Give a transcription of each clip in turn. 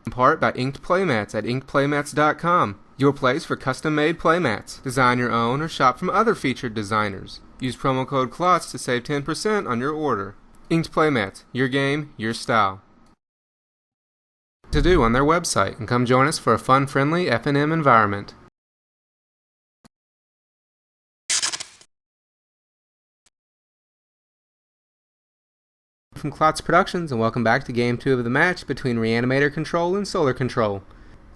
In part by Inked Playmats at inkedplaymats.com, your place for custom-made playmats. Design your own or shop from other featured designers. Use promo code KLOTZ to save 10% on your order. Inked Playmats, your game, your style. To do on their website, and come join us for a fun, friendly F&M environment. From KlotzProductions, and welcome back to Game 2 of the match between Reanimator Control and Solar Control.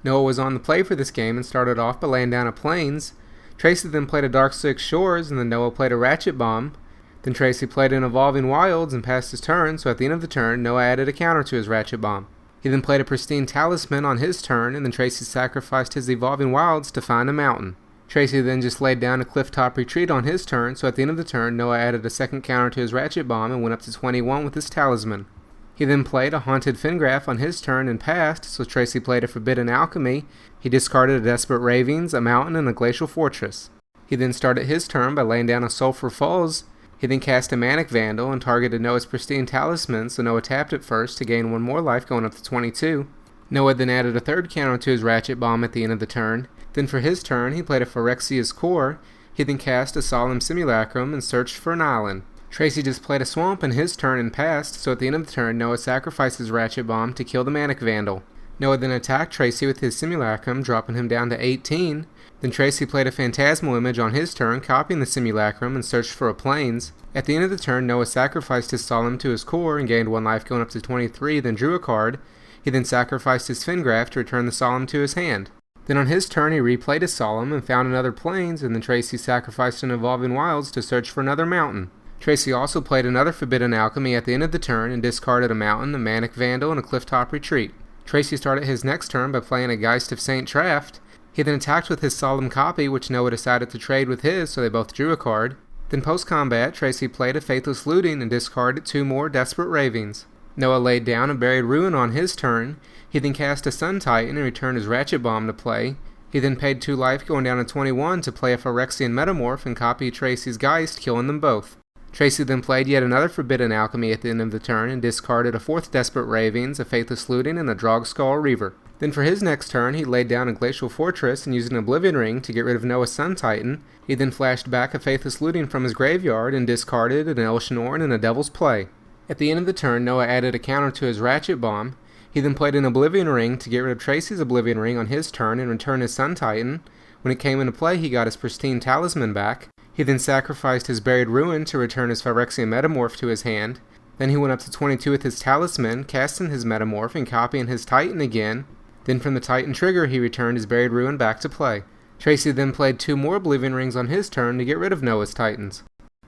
Noah was on the play for this game and started off by laying down a Plains. Tracy then played a Dark Six Shores, and then Noah played a Ratchet Bomb. Then Tracy played an Evolving Wilds and passed his turn, so at the end of the turn, Noah added a counter to his Ratchet Bomb. He then played a Pristine Talisman on his turn, and then Tracy sacrificed his Evolving Wilds to find a mountain. Tracy then just laid down a Clifftop Retreat on his turn, so at the end of the turn, Noah added a second counter to his Ratchet Bomb and went up to 21 with his Talisman. He then played a Haunted Fingraph on his turn and passed, so Tracy played a Forbidden Alchemy. He discarded a Desperate Ravings, a Mountain, and a Glacial Fortress. He then started his turn by laying down a Sulphur Falls. He then cast a Manic Vandal and targeted Noah's Pristine Talisman, so Noah tapped it first to gain one more life, going up to 22. Noah then added a third counter to his Ratchet Bomb at the end of the turn. Then for his turn, he played a Phyrexia's Core. He then cast a Solemn Simulacrum and searched for an island. Tracy just played a Swamp in his turn and passed, so at the end of the turn, Noah sacrificed his Ratchet Bomb to kill the Manic Vandal. Noah then attacked Tracy with his Simulacrum, dropping him down to 18. Then Tracy played a Phantasmal Image on his turn, copying the Simulacrum and searched for a Plains. At the end of the turn, Noah sacrificed his Solemn to his Core and gained one life, going up to 23, then drew a card. He then sacrificed his Fingraph to return the Solemn to his hand. Then on his turn, he replayed his Solemn and found another Plains, and then Tracy sacrificed an Evolving Wilds to search for another mountain. Tracy also played another Forbidden Alchemy at the end of the turn and discarded a Mountain, a Manic Vandal, and a Clifftop Retreat. Tracy started his next turn by playing a Geist of Saint Traft. He then attacked with his Solemn copy, which Noah decided to trade with his, so they both drew a card. Then post-combat, Tracy played a Faithless Looting and discarded two more Desperate Ravings. Noah laid down a Buried Ruin on his turn. He then cast a Sun Titan and returned his Ratchet Bomb to play. He then paid 2 life, going down to 21, to play a Phyrexian Metamorph and copy Tracy's Geist, killing them both. Tracy then played yet another Forbidden Alchemy at the end of the turn and discarded a 4th Desperate Ravings, a Faithless Looting, and a Drogskull Reaver. Then for his next turn, he laid down a Glacial Fortress and used an Oblivion Ring to get rid of Noah's Sun Titan. He then flashed back a Faithless Looting from his graveyard and discarded an Elshinnorn and a Devil's Play. At the end of the turn, Noah added a counter to his Ratchet Bomb. He then played an Oblivion Ring to get rid of Tracy's Oblivion Ring on his turn and return his Sun Titan. When it came into play, he got his Pristine Talisman back. He then sacrificed his Buried Ruin to return his Phyrexian Metamorph to his hand. Then he went up to 22 with his Talisman, casting his Metamorph and copying his Titan again. Then from the Titan trigger, he returned his Buried Ruin back to play. Tracy then played 2 more Oblivion Rings on his turn to get rid of Noah's Titans.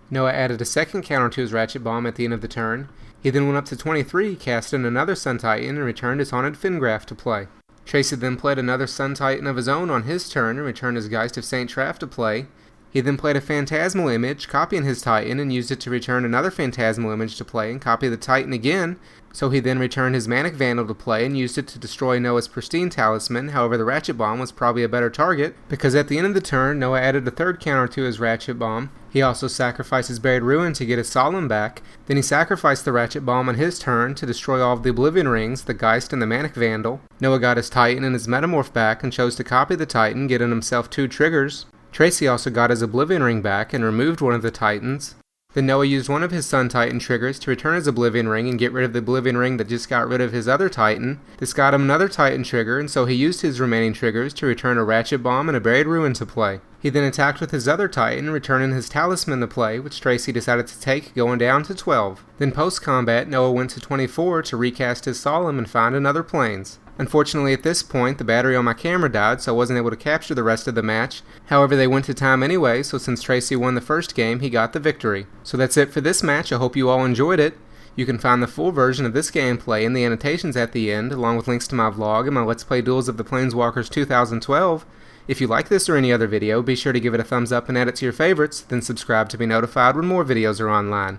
Noah added a second counter to his Ratchet Bomb at the end of the turn. He then went up to 23, casting another Sun Titan, and returned his Haunted Fingraph to play. Tracy then played another Sun Titan of his own on his turn and returned his Geist of Saint Traft to play. He then played a Phantasmal Image, copying his Titan, and used it to return another Phantasmal Image to play and copy the Titan again. So he then returned his Manic Vandal to play and used it to destroy Noah's Pristine Talisman. However, the Ratchet Bomb was probably a better target, because at the end of the turn, Noah added a third counter to his Ratchet Bomb. He also sacrificed his Buried Ruin to get his Solemn back. Then he sacrificed the Ratchet Bomb on his turn to destroy all of the Oblivion Rings, the Geist, and the Manic Vandal. Noah got his Titan and his Metamorph back and chose to copy the Titan, getting himself 2 triggers. Tracy also got his Oblivion Ring back and removed one of the Titans. Then Noah used one of his Sun Titan triggers to return his Oblivion Ring and get rid of the Oblivion Ring that just got rid of his other Titan. This got him another Titan trigger, and so he used his remaining triggers to return a Ratchet Bomb and a Buried Ruin to play. He then attacked with his other Titan, returning his Talisman to play, which Tracy decided to take, going down to 12. Then post-combat, Noah went to 24 to recast his Solemn and find another Plains. Unfortunately, at this point, the battery on my camera died, so I wasn't able to capture the rest of the match. However, they went to time anyway, so since Tracy won the first game, he got the victory. So that's it for this match. I hope you all enjoyed it. You can find the full version of this gameplay in the annotations at the end, along with links to my vlog and my Let's Play Duels of the Planeswalkers 2012. If you like this or any other video, be sure to give it a thumbs up and add it to your favorites, then subscribe to be notified when more videos are online.